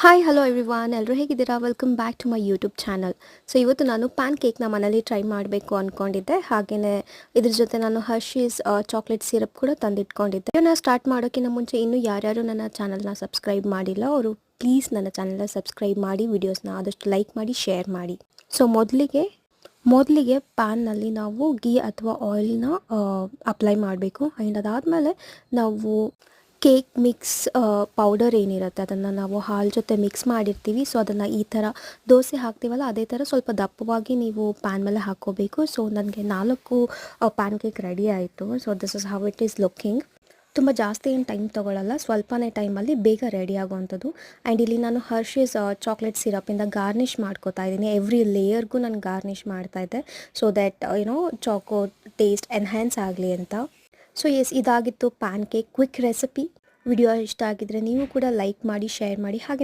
Hi hello everyone ಎಲ್ಲರೂ ಹೇಗಿದ್ದೀರಾ welcome back to my YouTube channel. So ಇವತ್ತು ನಾನು ಪ್ಯಾನ್ ಕೇಕ್ನ ಮನೇಲಿ ಟ್ರೈ ಮಾಡಬೇಕು ಅಂದ್ಕೊಂಡಿದ್ದೆ. ಹಾಗೆಯೇ ಇದ್ರ ಜೊತೆ ನಾನು ಹರ್ಷೀಸ್ ಚಾಕ್ಲೇಟ್ ಸಿರಪ್ ಕೂಡ ತಂದಿಟ್ಕೊಂಡಿದ್ದೆ. ಇದನ್ನು ಸ್ಟಾರ್ಟ್ ಮಾಡೋಕ್ಕಿಂತ ಮುಂಚೆ ಇನ್ನೂ ಯಾರ್ಯಾರು ನನ್ನ ಚಾನಲ್ನ ಸಬ್ಸ್ಕ್ರೈಬ್ ಮಾಡಿಲ್ಲ ಅವರು ಪ್ಲೀಸ್ ನನ್ನ ಚಾನಲ್ನ ಸಬ್ಸ್ಕ್ರೈಬ್ ಮಾಡಿ, ವಿಡಿಯೋಸ್ನ ಆದಷ್ಟು ಲೈಕ್ ಮಾಡಿ, ಶೇರ್ ಮಾಡಿ. ಸೊ ಮೊದಲಿಗೆ ಪ್ಯಾನ್ನಲ್ಲಿ ನಾವು ಗೀ ಅಥವಾ ಆಯಿಲ್ನ ಅಪ್ಲೈ ಮಾಡಬೇಕು. ಆ್ಯಂಡ್ ಅದಾದಮೇಲೆ ನಾವು ಕೇಕ್ ಮಿಕ್ಸ್ ಪೌಡರ್ ಏನಿರುತ್ತೆ ಅದನ್ನು ನಾವು ಹಾಲು ಜೊತೆ ಮಿಕ್ಸ್ ಮಾಡಿರ್ತೀವಿ. ಸೊ ಅದನ್ನು ಈ ಥರ ದೋಸೆ ಹಾಕ್ತೀವಲ್ಲ ಅದೇ ಥರ ಸ್ವಲ್ಪ ದಪ್ಪವಾಗಿ ನೀವು ಪ್ಯಾನ್ ಮೇಲೆ ಹಾಕ್ಕೋಬೇಕು. ಸೊ ನನಗೆ 4 ಪ್ಯಾನ್ ಕೇಕ್ ರೆಡಿ ಆಯಿತು. So this is how it is looking. ತುಂಬ ಜಾಸ್ತಿ ಏನು ಟೈಮ್ ತೊಗೊಳ್ಳಲ್ಲ, ಸ್ವಲ್ಪನೇ ಟೈಮಲ್ಲಿ ಬೇಗ ರೆಡಿ ಆಗೋವಂಥದ್ದು. ಆ್ಯಂಡ್ ಇಲ್ಲಿ ನಾನು ಹರ್ಷೀಸ್ ಚಾಕ್ಲೇಟ್ ಸಿರಪಿಂದ ಗಾರ್ನಿಷ್ ಮಾಡ್ಕೋತಾ ಇದ್ದೀನಿ. ಎವ್ರಿ ಲೇಯರ್ಗೂ ನಾನು ಗಾರ್ನಿಷ್ ಮಾಡ್ತಾಯಿದ್ದೆ so that Chacko taste enhance ಆಗಲಿ ಅಂತ. ಸೊ ಎಸ್, ಇದಾಗಿತ್ತು PAN cake quick recipe. Video ಇಷ್ಟ ಆಗಿದ್ರೆ ನೀವು ಕೂಡ ಲೈಕ್ ಮಾಡಿ, ಶೇರ್ ಮಾಡಿ. ಹಾಗೆ